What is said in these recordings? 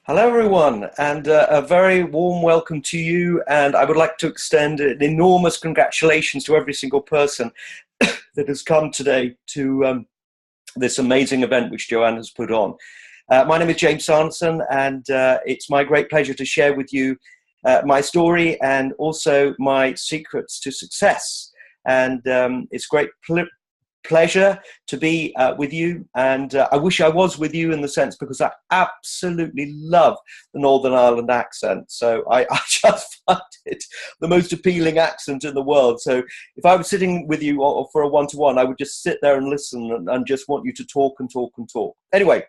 Hello, everyone, and a very warm welcome to you. And I would like to extend an enormous congratulations to every single person that has come today to this amazing event which Joanne has put on. My name is James Sanderson, and it's my great pleasure to share with you my story and also my secrets to success. And it's great pleasure to be with you, and I wish I was with you in the sense because I absolutely love the Northern Ireland accent. So I just find it the most appealing accent in the world. So if I was sitting with you or for a one-to-one, I would just sit there and listen and just want you to talk and talk and talk. Anyway,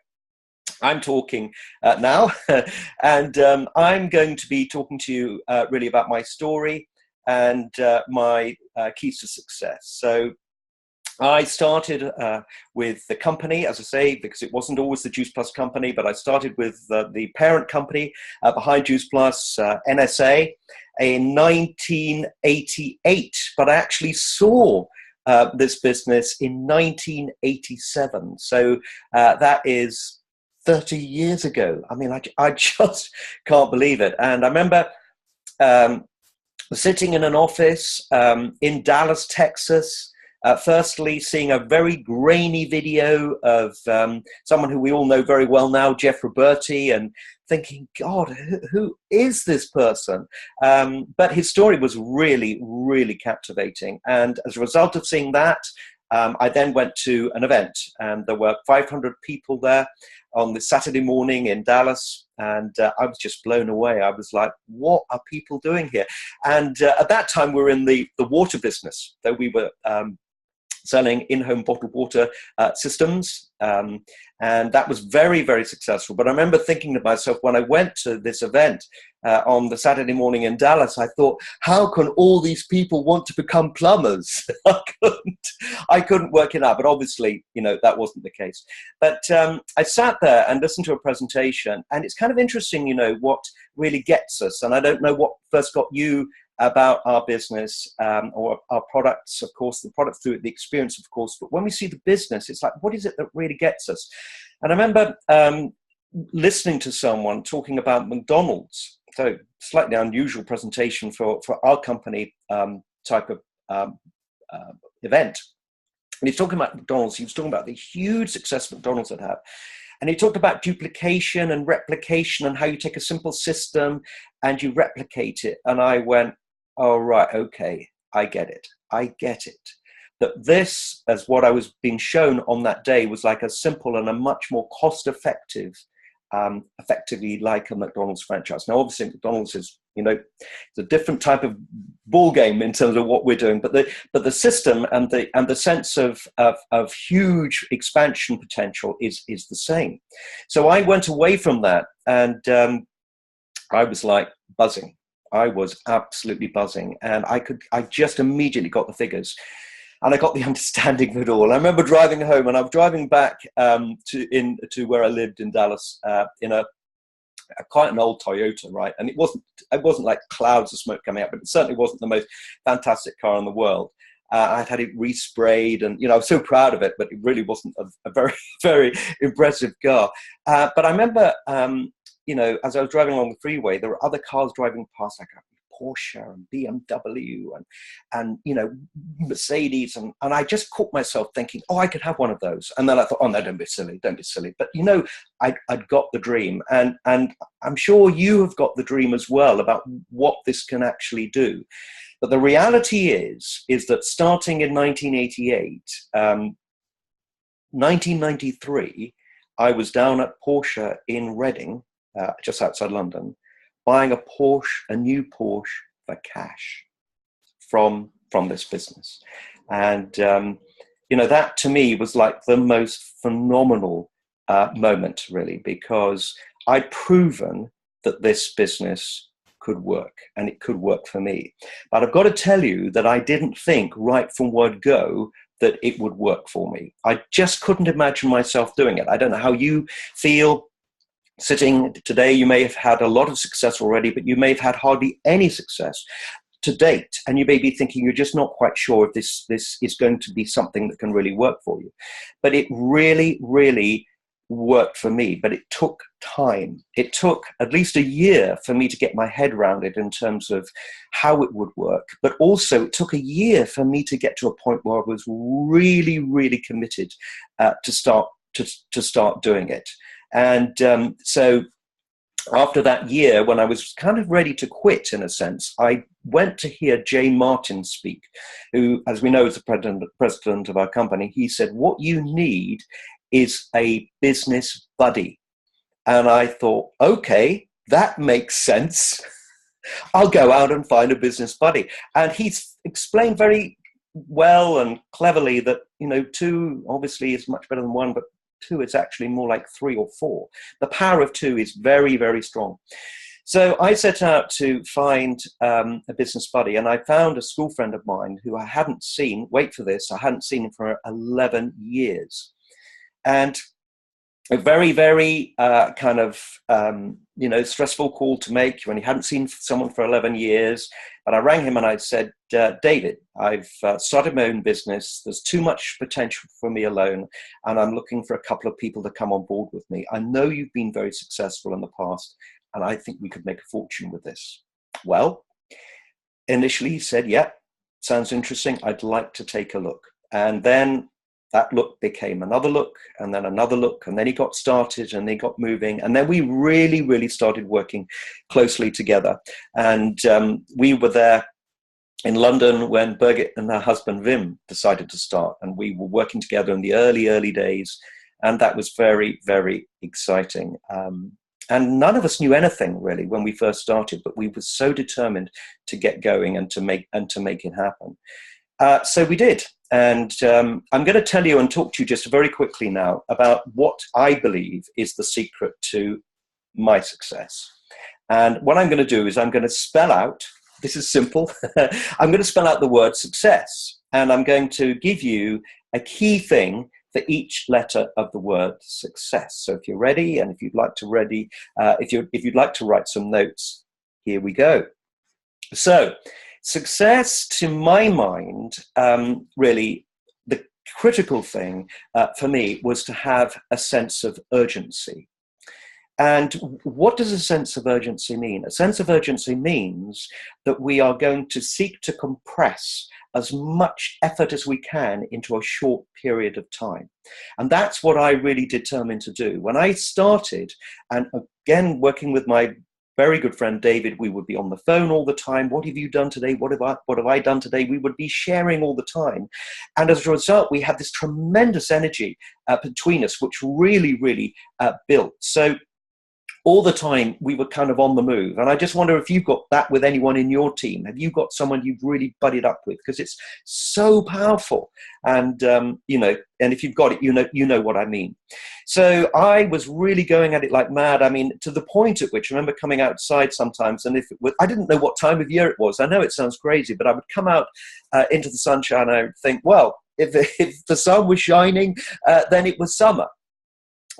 I'm talking now, and I'm going to be talking to you really about my story and my keys to success. So I started with the company, as I say, because it wasn't always the Juice Plus company, but I started with the parent company behind Juice Plus, NSA, in 1988. But I actually saw this business in 1987. So that is 30 years ago. I mean, I just can't believe it. And I remember sitting in an office in Dallas, Texas, firstly, seeing a very grainy video of someone who we all know very well now, Jeff Roberti, and thinking, God, who is this person? But his story was really, really captivating. And as a result of seeing that, I then went to an event, and there were 500 people there on the Saturday morning in Dallas, and I was just blown away. I was like, what are people doing here? And at that time, we were in the water business, though we were selling in-home bottled water systems. And that was very, very successful. But I remember thinking to myself, when I went to this event on the Saturday morning in Dallas, I thought, how can all these people want to become plumbers? I couldn't work it out, but obviously, that wasn't the case. But I sat there and listened to a presentation, and it's kind of interesting, what really gets us. And I don't know what first got you about our business or our products, of course, the product through the experience, of course. But when we see the business, it's like, what is it that really gets us? And I remember listening to someone talking about McDonald's. So slightly unusual presentation for our company type of event. And he's talking about McDonald's. He was talking about the huge success McDonald's had had. And he talked about duplication and replication and how you take a simple system and you replicate it. And I went, oh, right, okay, I get it. I get it. That this, as what I was being shown on that day, was like a simple and a much more cost-effective, effectively like a McDonald's franchise. Now, obviously, McDonald's is, it's a different type of ball game in terms of what we're doing, but the system and the sense of huge expansion potential is the same. So I went away from that, and I was like buzzing. I was absolutely buzzing, and I just immediately got the figures. And I got the understanding of it all. I remember driving home, and I was driving back to where I lived in Dallas in a quite an old Toyota, right? And it wasn't like clouds of smoke coming out, but it certainly wasn't the most fantastic car in the world. I'd had it resprayed, and I was so proud of it, but it really wasn't a very, very impressive car. But I remember, as I was driving along the freeway, there were other cars driving past, like a Porsche and BMW and Mercedes, and I just caught myself thinking, oh, I could have one of those. And then I thought, oh no, don't be silly. But I'd got the dream, and I'm sure you have got the dream as well about what this can actually do. But the reality is that starting in 1988, 1993, I was down at Porsche in Reading, just outside London, buying a new Porsche for cash from this business. And, that to me was like the most phenomenal moment, really, because I'd proven that this business could work, and it could work for me. But I've got to tell you that I didn't think right from word go that it would work for me. I just couldn't imagine myself doing it. I don't know how you feel. Sitting today, you may have had a lot of success already, but you may have had hardly any success to date. And you may be thinking you're just not quite sure if this is going to be something that can really work for you. But it really, really worked for me, but it took time. It took at least a year for me to get my head around it in terms of how it would work. But also it took a year for me to get to a point where I was really, really committed to start doing it. And so after that year, when I was kind of ready to quit, in a sense, I went to hear Jay Martin speak, who, as we know, is the president of our company. He said, what you need is a business buddy. And I thought, okay, that makes sense. I'll go out and find a business buddy. And he's explained very well and cleverly that, two obviously is much better than one, but two is actually more like three or four. The power of two is very, very strong. So I set out to find a business buddy, and I found a school friend of mine who I hadn't seen, wait for this, I hadn't seen him for 11 years. And a very, very stressful call to make when he hadn't seen someone for 11 years. But I rang him and I said, David, I've started my own business. There's too much potential for me alone, and I'm looking for a couple of people to come on board with me. I know you've been very successful in the past, and I think we could make a fortune with this. Well, initially he said, yeah, sounds interesting. I'd like to take a look. And then that look became another look, and then another look, and then he got started and they got moving. And then we really, really started working closely together. And we were there in London when Birgit and her husband Wim decided to start. And we were working together in the early days. And that was very, very exciting. And none of us knew anything really when we first started, but we were so determined to get going and to make it happen. So we did. And I'm going to tell you and talk to you just very quickly now about what I believe is the secret to my success. And what I'm going to do is I'm going to spell out, this is simple, I'm going to spell out the word success. And I'm going to give you a key thing for each letter of the word success. So if you're ready, and if you'd like to write some notes, here we go. So success, to my mind, really, the critical thing for me was to have a sense of urgency. And what does a sense of urgency mean? A sense of urgency means that we are going to seek to compress as much effort as we can into a short period of time. And that's what I really determined to do. When I started, and again, working with my very good friend David, we would be on the phone all the time. What have you done today? What have I done today? We would be sharing all the time. And as a result, we had this tremendous energy between us, which really, really built. So all the time we were kind of on the move. And I just wonder if you've got that with anyone in your team. Have you got someone you've really buddied up with? Because it's so powerful. And, and if you've got it, you know what I mean. So I was really going at it like mad. I mean, to the point at which I remember coming outside sometimes, and I didn't know what time of year it was. I know it sounds crazy, but I would come out into the sunshine and I would think, well, if the sun was shining, then it was summer,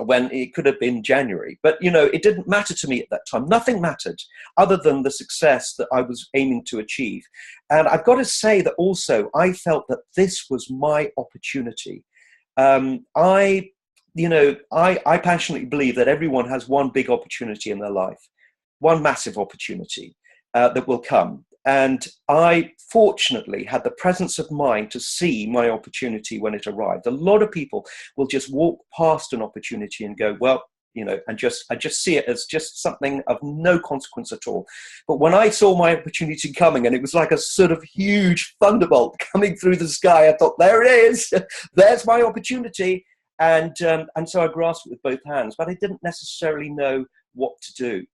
when it could have been January. But, it didn't matter to me at that time. Nothing mattered other than the success that I was aiming to achieve. And I've got to say that also I felt that this was my opportunity. I passionately believe that everyone has one big opportunity in their life, one massive opportunity that will come. And I fortunately had the presence of mind to see my opportunity when it arrived. A lot of people will just walk past an opportunity and go, well, and I just see it as just something of no consequence at all. But when I saw my opportunity coming, and it was like a sort of huge thunderbolt coming through the sky, I thought, there it is, there's my opportunity. And so I grasped it with both hands, but I didn't necessarily know what to do.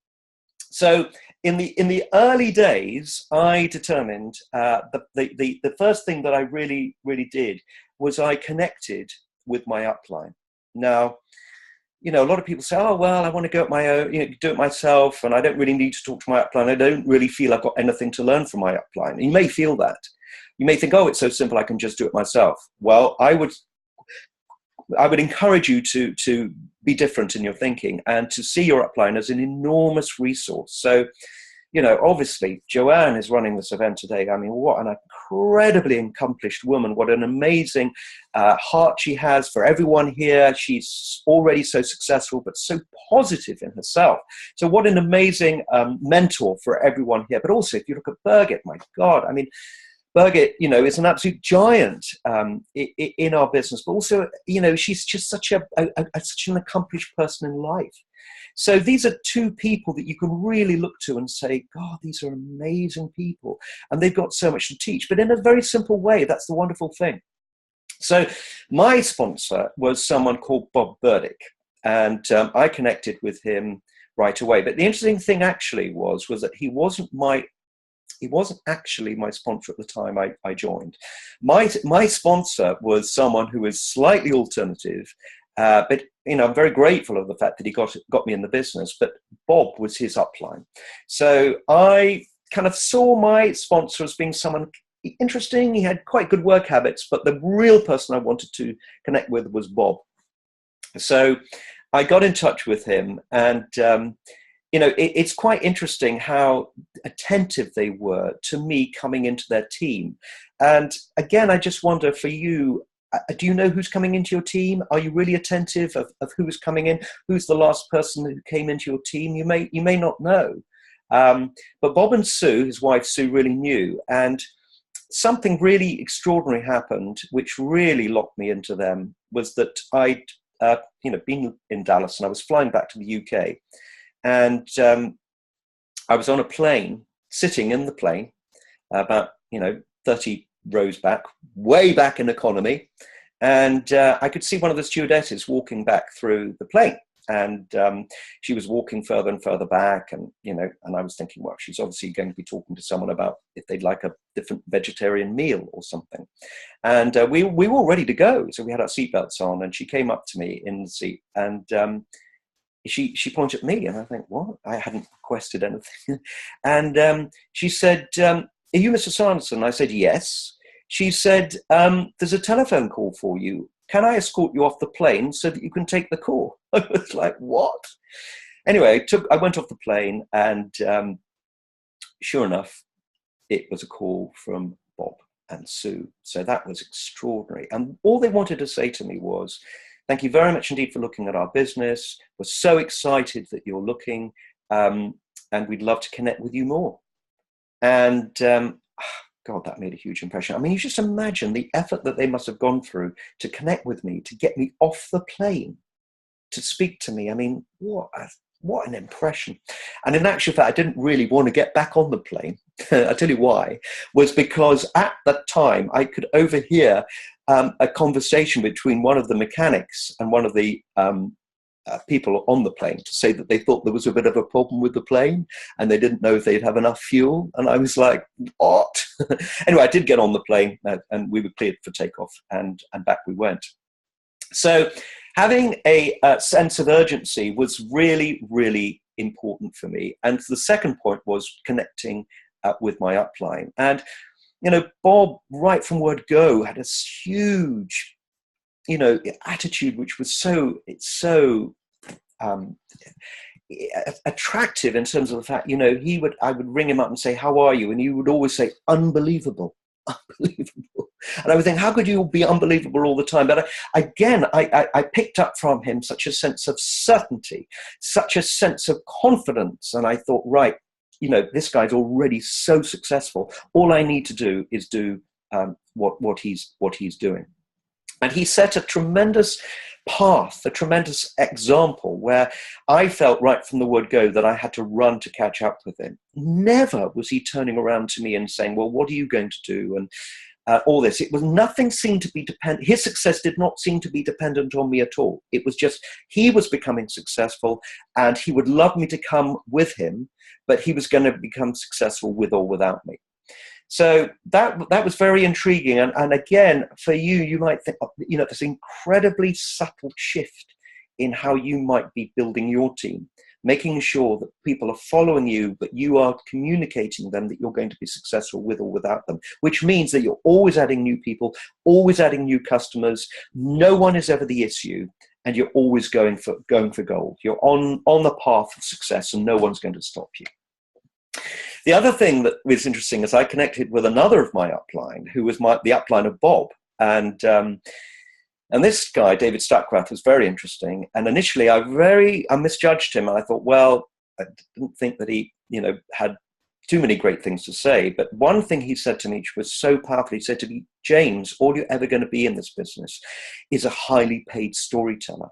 So in the early days, I determined the first thing that I really, really did was I connected with my upline. Now, a lot of people say, oh, well, I want to go at my own, do it myself, and I don't really need to talk to my upline. I don't really feel I've got anything to learn from my upline. And you may feel that. You may think, oh, it's so simple, I can just do it myself. Well, I would encourage you to be different in your thinking and to see your upline as an enormous resource. So you know, obviously Joanne is running this event today. I mean, what an incredibly accomplished woman. What an amazing heart she has for everyone here. She's already so successful, but so positive in herself. So what an amazing mentor for everyone here. But also, if you look at Birgit, my God, I mean, Birgit, you know, is an absolute giant in our business, but also, you know, she's just such such an accomplished person in life. So these are two people that you can really look to and say, God, these are amazing people. And they've got so much to teach, but in a very simple way. That's the wonderful thing. So my sponsor was someone called Bob Burdick, and I connected with him right away. But the interesting thing actually was that he wasn't actually my sponsor at the time I joined. My sponsor was someone who was slightly alternative, but you know, I'm very grateful of the fact that he got me in the business. But Bob was his upline, so I kind of saw my sponsor as being someone interesting. He had quite good work habits, but the real person I wanted to connect with was Bob. So I got in touch with him, and you know, it's quite interesting how attentive they were to me coming into their team. And again, I just wonder for you, do you know who's coming into your team? Are you really attentive of who's coming in? Who's the last person who came into your team? You may not know. But Bob and Sue, his wife Sue, really knew. And something really extraordinary happened, which really locked me into them, was that I'd you know, been in Dallas and I was flying back to the UK. And I was on a plane, sitting in the plane, about, you know, 30 rows back, way back in economy. And I could see one of the stewardesses walking back through the plane. And she was walking further and further back. And, you know, and I was thinking, well, she's obviously going to be talking to someone about if they'd like a different vegetarian meal or something. And we were all ready to go. So we had our seatbelts on, and she came up to me in the seat, and she pointed at me, and I think, what? I hadn't requested anything. And she said, are you Mr. Sanderson? I said, yes. She said, there's a telephone call for you. Can I escort you off the plane so that you can take the call? I was like, what? Anyway, I went off the plane, and sure enough, it was a call from Bob and Sue. So that was extraordinary. And all they wanted to say to me was, thank you very much indeed for looking at our business. We're so excited that you're looking, and we'd love to connect with you more. And God, that made a huge impression. I mean, you just imagine the effort that they must have gone through to connect with me, to get me off the plane, to speak to me. I mean, what an impression. And in actual fact, I didn't really want to get back on the plane. I'll tell you why. Was because at that time, I could overhear a conversation between one of the mechanics and one of the people on the plane to say that they thought there was a bit of a problem with the plane and they didn't know if they'd have enough fuel. And I was like, what? Anyway, I did get on the plane, and we were cleared for takeoff, and back we went. So having a sense of urgency was really, really important for me. And the second point was connecting with my upline. And you know, Bob, right from word go, had this huge, you know, attitude, which was so attractive in terms of the fact, you know, I would ring him up and say, how are you? And he would always say, unbelievable, unbelievable. And I would think, how could you be unbelievable all the time? But I picked up from him such a sense of certainty, such a sense of confidence. And I thought, right, you know, this guy's already so successful. All I need to do is do what he's doing. And he set a tremendous path, a tremendous example where I felt right from the word go that I had to run to catch up with him. Never was he turning around to me and saying, well, what are you going to do? And all this. It was nothing seemed to be dependent. His success did not seem to be dependent on me at all. It was just he was becoming successful, and he would love me to come with him, but he was going to become successful with or without me. So that was very intriguing. And again, for you, you might think, you know, this incredibly subtle shift in how you might be building your team, making sure that people are following you, but you are communicating them that you're going to be successful with or without them, which means that you're always adding new people, always adding new customers. No one is ever the issue, and you're always going for gold. You're on the path of success, and no one's going to stop you. The other thing that was interesting is I connected with another of my upline, who was the upline of Bob. And this guy, David Stackrath, was very interesting. And initially, I misjudged him. And I thought, well, I didn't think that he, had too many great things to say. But one thing he said to me, which was so powerful, he said to me, James, all you're ever going to be in this business is a highly paid storyteller.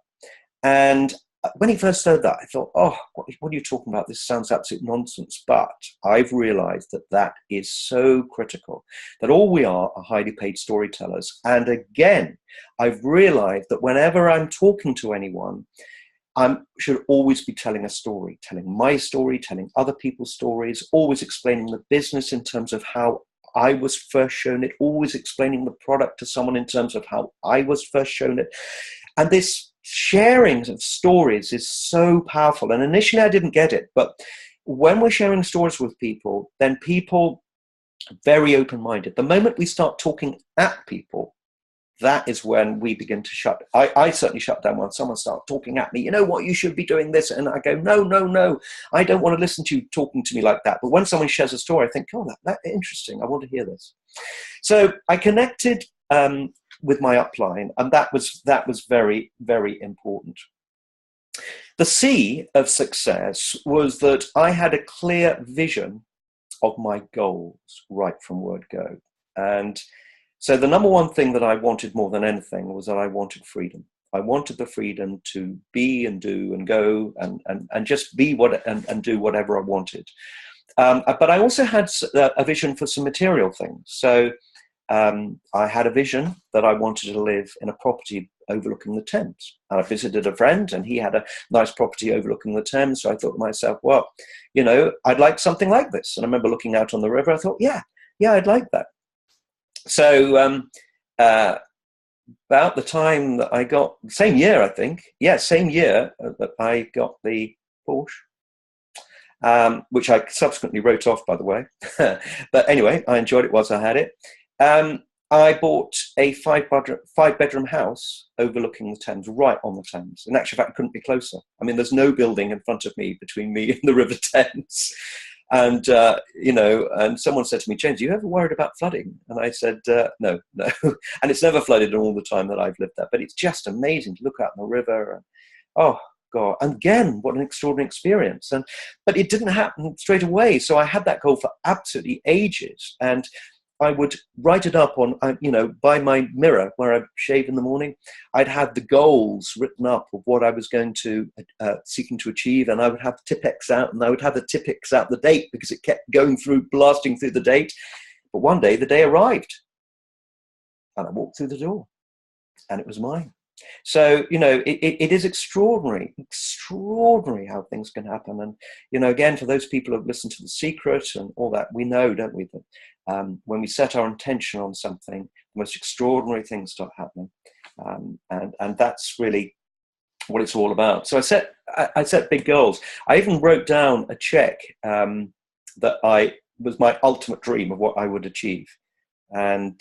And when he first said that, I thought, oh, what are you talking about? This sounds absolute nonsense. But I've realized that is so critical, that all we are highly paid storytellers. And again, I've realized that whenever I'm talking to anyone, I should always be telling a story, telling my story, telling other people's stories, always explaining the business in terms of how I was first shown it, always explaining the product to someone in terms of how I was first shown it. And this sharing of stories is so powerful. And initially I didn't get it, but when we're sharing stories with people, then people are very open-minded. The moment we start talking at people, that is when we begin to shut. I certainly shut down when someone starts talking at me. You know what, you should be doing this. And I go, no, I don't want to listen to you talking to me like that. But when someone shares a story, I think, oh, that's interesting. I want to hear this. So I connected with my upline, and that was very, very important. The C of success was that I had a clear vision of my goals right from word go. And so the number one thing that I wanted more than anything was that I wanted freedom. I wanted the freedom to be and do and go and just be and do whatever I wanted. But I also had a vision for some material things. So I had a vision that I wanted to live in a property overlooking the Thames. And I visited a friend and he had a nice property overlooking the Thames. So I thought to myself, well, I'd like something like this. And I remember looking out on the river. I thought, yeah, I'd like that. So about the time that I got, same year, I think. Yeah, same year that I got the Porsche. Which I subsequently wrote off, by the way. But anyway, I enjoyed it whilst I had it. I bought a five-bedroom house overlooking the Thames, right on the Thames. In actual fact, it couldn't be closer. I mean, there's no building in front of me between me and the River Thames. And, and someone said to me, James, are you ever worried about flooding? And I said, no. And it's never flooded in all the time that I've lived there. But it's just amazing to look out on the river. And, oh, God. And again, what an extraordinary experience. But it didn't happen straight away. So I had that goal for absolutely ages. And I would write it up on, by my mirror where I shave in the morning. I'd have the goals written up of what I was going to, seeking to achieve. And I would have Tipp-Ex out, and I would have the Tipp-Ex out the date because it kept blasting through the date. But one day the day arrived and I walked through the door and it was mine. So, it is extraordinary how things can happen. And, again, for those people who've listened to The Secret and all that, we know, don't we, that when we set our intention on something, the most extraordinary things start happening. And that's really what it's all about. So I set big goals. I even wrote down a check that was my ultimate dream of what I would achieve. And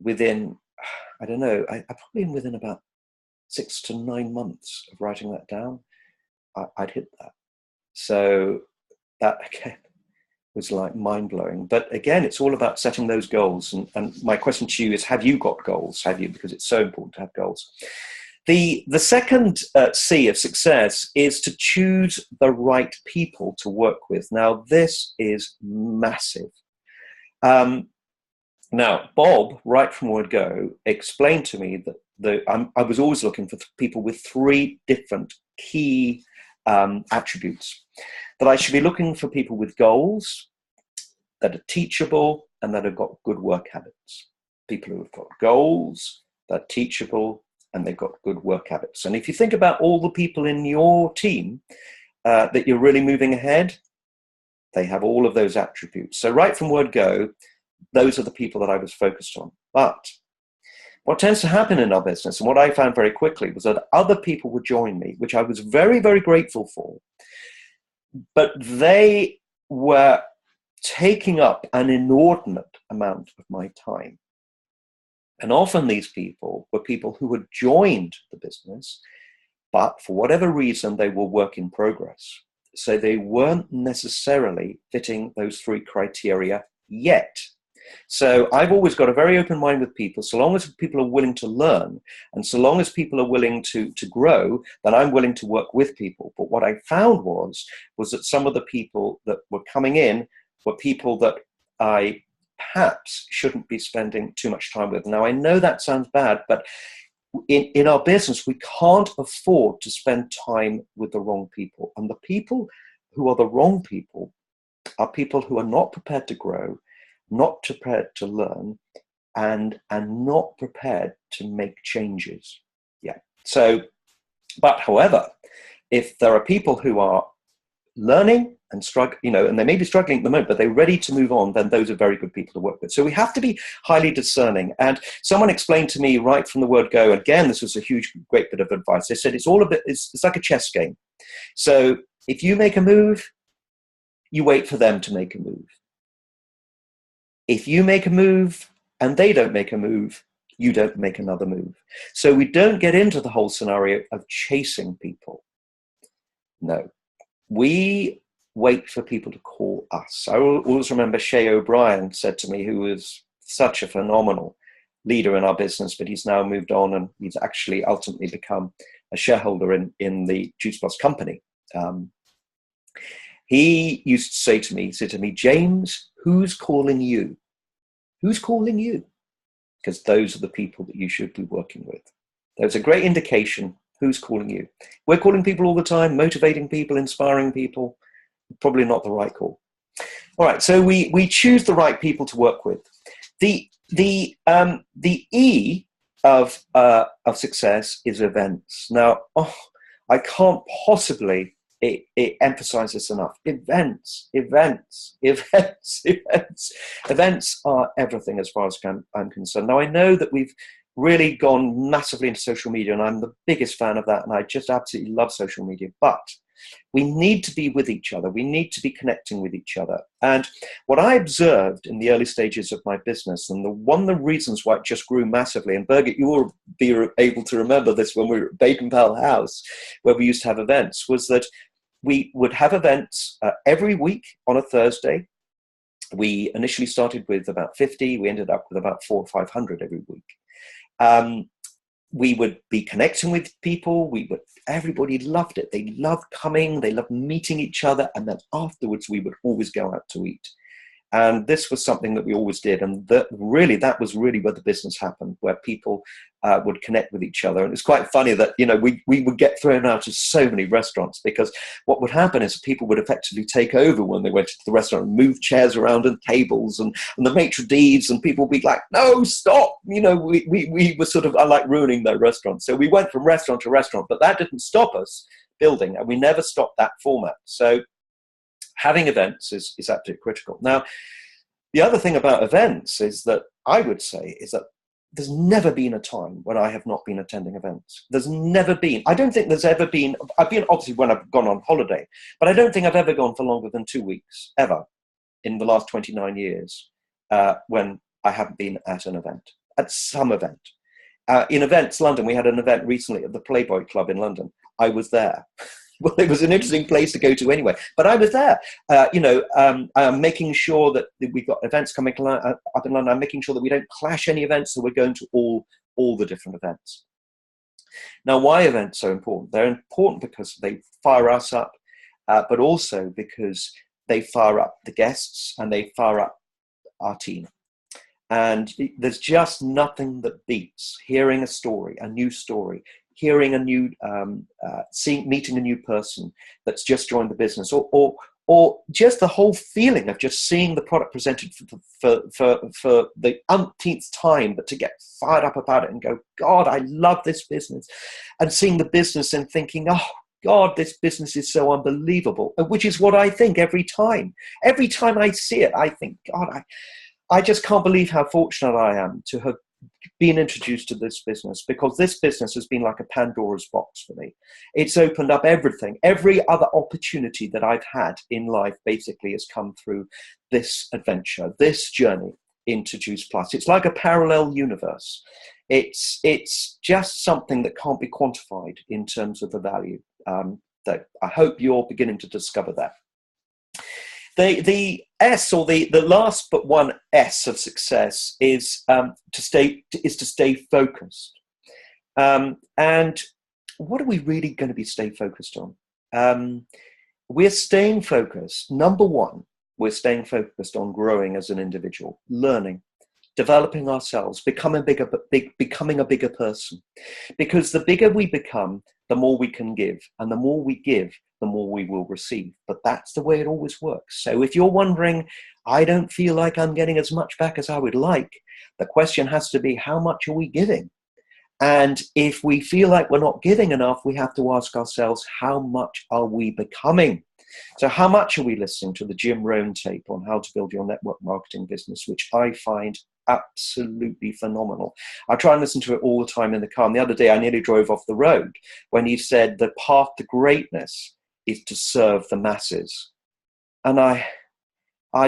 within, I don't know, I probably within about 6 to 9 months of writing that down, I'd hit that. So that, again, was like mind-blowing. But again, it's all about setting those goals. And my question to you is, have you got goals? Have you? Because it's so important to have goals. The second C of success is to choose the right people to work with. Now, this is massive. Now, Bob, right from word go, explained to me that I was always looking for people with 3 different key attributes. That I should be looking for people with goals, that are teachable, and that have got good work habits. People who have got goals, that are teachable, and they've got good work habits. And if you think about all the people in your team that you're really moving ahead, they have all of those attributes. So right from word go, those are the people that I was focused on. But what tends to happen in our business, and what I found very quickly, was that other people would join me, which I was very, very grateful for. But they were taking up an inordinate amount of my time. And often these people were people who had joined the business, but for whatever reason, they were work in progress. So they weren't necessarily fitting those 3 criteria yet. So I've always got a very open mind with people. So long as people are willing to learn, and so long as people are willing to grow, then I'm willing to work with people. But what I found was that some of the people that were coming in were people that I perhaps shouldn't be spending too much time with. Now, I know that sounds bad, but in our business, we can't afford to spend time with the wrong people. And the people who are the wrong people are people who are not prepared to grow, not prepared to learn, and not prepared to make changes. Yeah. So, but however, if there are people who are learning and struggling, and they may be struggling at the moment, but they're ready to move on, then those are very good people to work with. So we have to be highly discerning. And someone explained to me right from the word go, again, this was a great bit of advice. They said it's like a chess game. So if you make a move, you wait for them to make a move. If you make a move and they don't make a move, you don't make another move. So we don't get into the whole scenario of chasing people. No, we wait for people to call us. I always remember Shay O'Brien said to me, who was such a phenomenal leader in our business, but he's now moved on and he's actually ultimately become a shareholder in the Juice Plus company. He used to say to me, James, who's calling you? Who's calling you? Because those are the people that you should be working with. There's a great indication who's calling you. We're calling people all the time, motivating people, inspiring people. Probably not the right call. All right, so we choose the right people to work with. The E of success is events. Now, I can't possibly emphasize this enough. Events are everything as far as I'm concerned. Now, I know that we've really gone massively into social media, and I'm the biggest fan of that, and I just absolutely love social media, but we need to be with each other. We need to be connecting with each other. And what I observed in the early stages of my business, and one of the reasons why it just grew massively, and Birgit, you will be able to remember this when we were at Baden Powell House, where we used to have events, was that we would have events every week on a Thursday. We initially started with about 50. We ended up with about 400 or 500 every week. We would be connecting with people. Everybody loved it. They loved coming. They loved meeting each other. And then afterwards, we would always go out to eat. And this was something that we always did. And that was really where the business happened, where people would connect with each other. And it's quite funny that, we would get thrown out of so many restaurants, because what would happen is people would effectively take over when they went to the restaurant and move chairs around and tables and the maitre d's, and people would be like, no, stop. We were sort of, I like ruining their restaurant. So we went from restaurant to restaurant, but that didn't stop us building, and we never stopped that format. So having events is absolutely critical. Now, the other thing about events is that I would say is that there's never been a time when I have not been attending events. There's never been. I don't think there's ever been. I've been obviously when I've gone on holiday, but I don't think I've ever gone for longer than 2 weeks, ever, in the last 29 years, when I haven't been at an event, at some event. In events, London, we had an event recently at the Playboy Club in London. I was there. Well, it was an interesting place to go to anyway, but I was there, making sure that we've got events coming up in London. I'm making sure that we don't clash any events, so we're going to all the different events. Now, why events are important? They're important because they fire us up, but also because they fire up the guests and they fire up our team. And there's just nothing that beats hearing a story, a new story, hearing a new, meeting a new person that's just joined the business, or just the whole feeling of just seeing the product presented for the umpteenth time, but to get fired up about it and go, God, I love this business, and seeing the business and thinking, oh, God, this business is so unbelievable, which is what I think every time. Every time I see it, I think, God, I just can't believe how fortunate I am to have been introduced to this business, because this business has been like a Pandora's box for me. It's opened up everything. Every other opportunity that I've had in life basically has come through this adventure, this journey into Juice Plus. It's like a parallel universe. It's just something that can't be quantified in terms of the value. So I hope you're beginning to discover that. The S, or the last but one S of success, is to stay focused. And what are we really going to be stay focused on? We're staying focused. Number one, we're staying focused on growing as an individual, learning, developing ourselves, becoming a bigger person. Because the bigger we become, the more we can give, and the more we give, the more we will receive. But that's the way it always works. So if you're wondering, I don't feel like I'm getting as much back as I would like, the question has to be, how much are we giving? And if we feel like we're not giving enough, we have to ask ourselves, how much are we becoming? So how much are we listening to the Jim Rohn tape on how to build your network marketing business, which I find absolutely phenomenal. I try and listen to it all the time in the car. And the other day, I nearly drove off the road when he said the path to greatness is to serve the masses. And I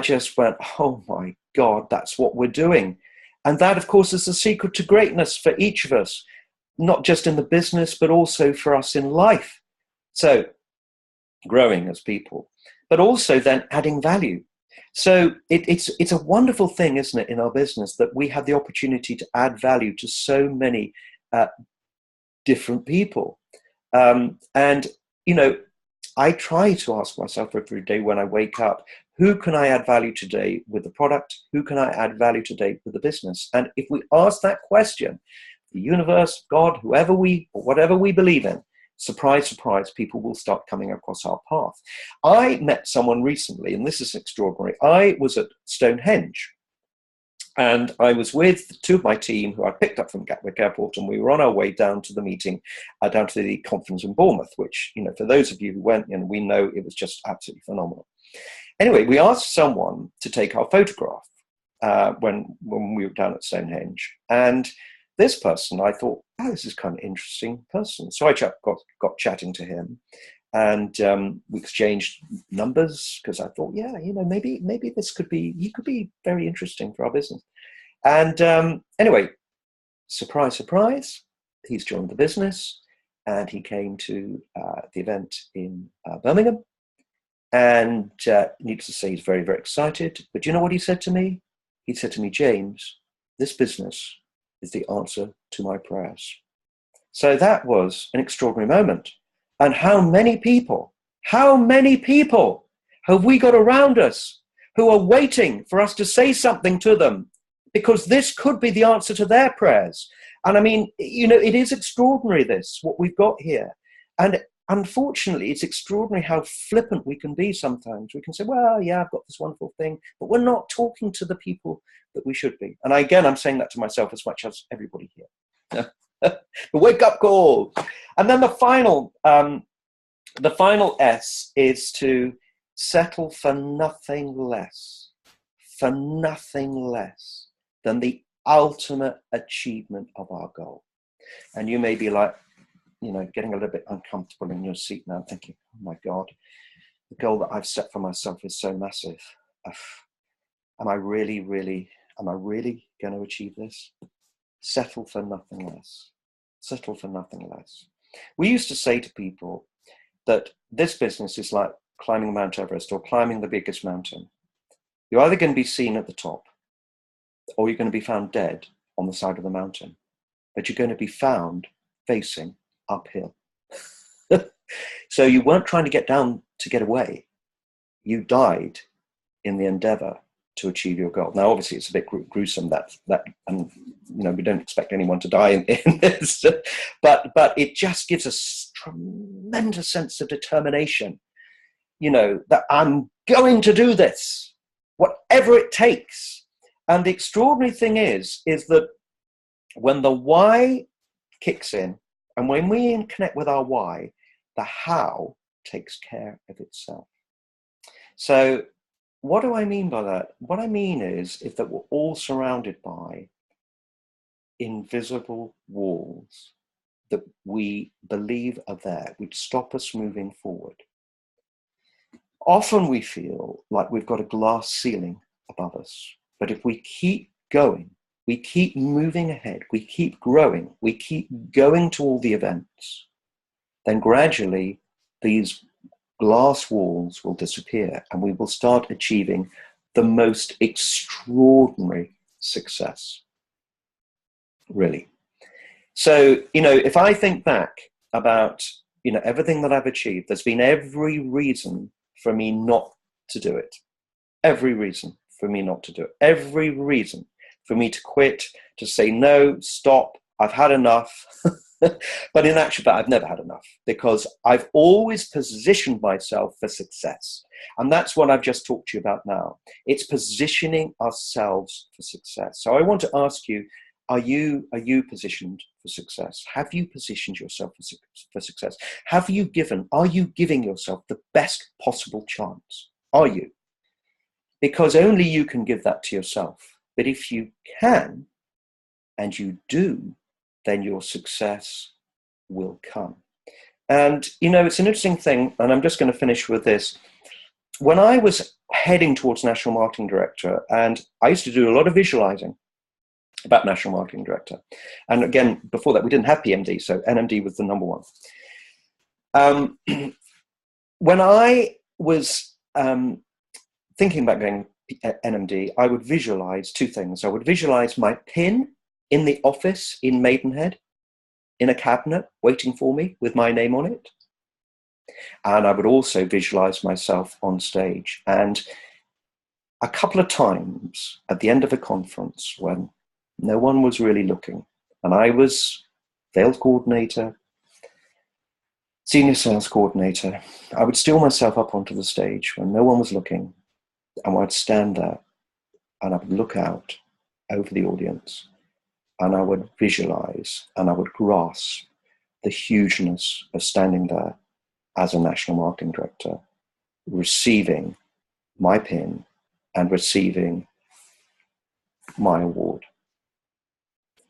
just went, oh my God, that's what we're doing. And that, of course, is the secret to greatness for each of us, not just in the business, but also for us in life. So growing as people, but also then adding value. So it's a wonderful thing, isn't it, in our business, that we have the opportunity to add value to so many different people. And, you know, I try to ask myself every day when I wake up, who can I add value today with the product? Who can I add value today with the business? And if we ask that question, the universe, God, whatever we believe in, surprise, surprise, people will start coming across our path. I met someone recently, and this is extraordinary. I was at Stonehenge, and I was with two of my team who I picked up from Gatwick Airport, and we were on our way down to the meeting, down to the conference in Bournemouth, which, you know, for those of you who went, and we know it was just absolutely phenomenal. Anyway, we asked someone to take our photograph when we were down at Stonehenge, and this person, I thought, oh, this is kind of interesting person. So I got chatting to him, and we exchanged numbers, because I thought, yeah, you know, maybe this could be very interesting for our business. And anyway, surprise, surprise, he's joined the business, and he came to the event in Birmingham. And needless to say, he's very, very excited. But you know what he said to me? He said to me, James, this business is the answer to my prayers. So that was an extraordinary moment. And how many people have we got around us who are waiting for us to say something to them, because this could be the answer to their prayers? And I mean, you know, it is extraordinary, what we've got here. And unfortunately, it's extraordinary how flippant we can be sometimes. We can say, well, yeah, I've got this wonderful thing, but we're not talking to the people that we should be. And again, I'm saying that to myself as much as everybody here. The wake up call. And then the final S is to settle for nothing less than the ultimate achievement of our goal. And you may be like, you know, getting a little bit uncomfortable in your seat now, thinking, oh my God, the goal that I've set for myself is so massive. Am I really going to achieve this? Settle for nothing less. Settle for nothing less. We used to say to people that this business is like climbing Mount Everest or climbing the biggest mountain. You're either going to be seen at the top, or you're going to be found dead on the side of the mountain. But you're going to be found facing uphill. So you weren't trying to get down to get away. You died in the endeavor to achieve your goal. Now, obviously, it's a bit gruesome that, and you know, we don't expect anyone to die in this, but it just gives us tremendous sense of determination. You know, that I'm going to do this, whatever it takes. And the extraordinary thing is that when the why kicks in, and when we connect with our why, the how takes care of itself. So what do I mean by that? What I mean is that we're all surrounded by invisible walls that we believe are there, which stop us moving forward. Often we feel like we've got a glass ceiling above us, but if we keep going, we keep moving ahead, we keep growing, we keep going to all the events, then gradually these glass walls will disappear and we will start achieving the most extraordinary success, really. So, you know, if I think back about, you know, everything that I've achieved, there's been every reason for me not to do it. Every reason for me not to do it. Every reason for me to quit, to say, no, stop, I've had enough. But in actual fact, I've never had enough, because I've always positioned myself for success. And that's what I've just talked to you about now. It's positioning ourselves for success. So I want to ask you, are you positioned for success? Have you positioned yourself for success? Are you giving yourself the best possible chance? Are you? Because only you can give that to yourself. But if you can, and you do, then your success will come. And, you know, it's an interesting thing, and I'm just going to finish with this. When I was heading towards National Marketing Director, and I used to do a lot of visualizing about National Marketing Director. And again, before that, we didn't have PMD, so NMD was the number one. When I was thinking about going NMD, I would visualize two things. I would visualize my pin in the office in Maidenhead, in a cabinet waiting for me with my name on it. And I would also visualize myself on stage. And a couple of times at the end of a conference when no one was really looking, and I was sales coordinator, senior sales coordinator, I would steal myself up onto the stage when no one was looking, and I'd stand there and I would look out over the audience, and I would visualize and I would grasp the hugeness of standing there as a National Marketing Director, receiving my pin and receiving my award.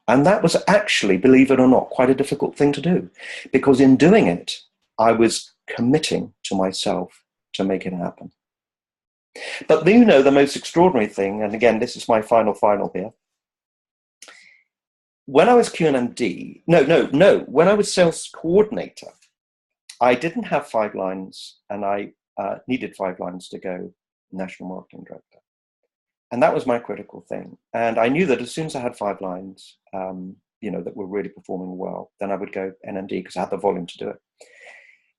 And that was actually, believe it or not, quite a difficult thing to do, because in doing it, I was committing to myself to make it happen. But you know, the most extraordinary thing, and again, this is my final here. When I was QNMD, when I was sales coordinator, I didn't have 5 lines, and I needed 5 lines to go National Marketing Director. And that was my critical thing. And I knew that as soon as I had 5 lines, you know, that were really performing well, then I would go NMD because I had the volume to do it.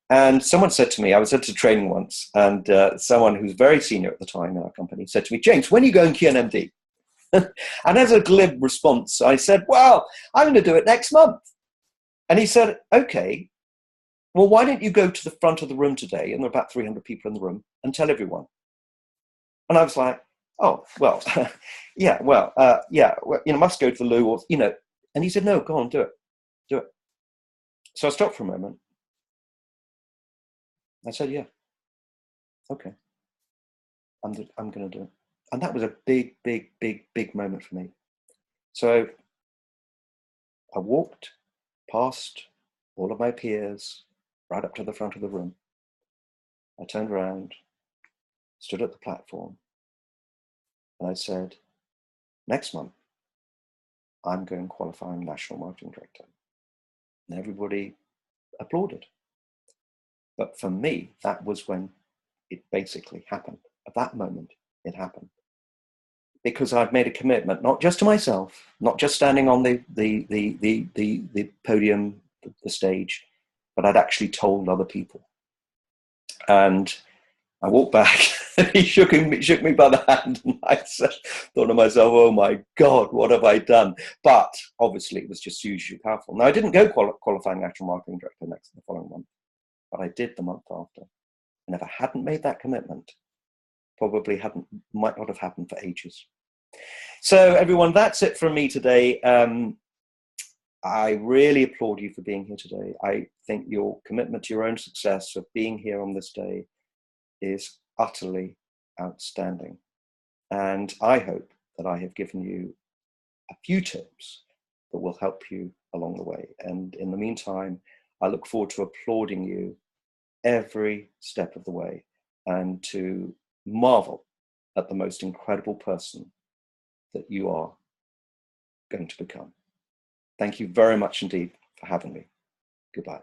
And someone said to me, I was at a training once, and someone who's very senior at the time in our company said to me, James, when are you going QNMD? And as a glib response, I said, well, I'm going to do it next month. And he said, okay, well, why don't you go to the front of the room today, and there are about 300 people in the room, and tell everyone. And I was like, oh, well, yeah, you know, must go to the loo, or, you know. And he said, no, go on, do it. So I stopped for a moment. I said, yeah, okay, I'm going to do it. And that was a big moment for me. So I walked past all of my peers right up to the front of the room. I turned around, stood at the platform, and I said, next month, I'm going qualifying National Marketing Director. And everybody applauded. But for me, that was when it basically happened. At that moment, it happened. Because I'd made a commitment, not just to myself, not just standing on the podium, the stage, but I'd actually told other people. And I walked back, he shook me by the hand, and I thought to myself, oh my God, what have I done? But obviously it was just hugely powerful. Now, I didn't go qualifying National Marketing Director the following month, but I did the month after. And if I hadn't made that commitment, might not have happened for ages. So everyone, that's it from me today. I really applaud you for being here today. I think your commitment to your own success of being here on this day is utterly outstanding. And I hope that I have given you a few tips that will help you along the way. And in the meantime, I look forward to applauding you every step of the way and to marvel at the most incredible person that you are going to become. Thank you very much indeed for having me. Goodbye.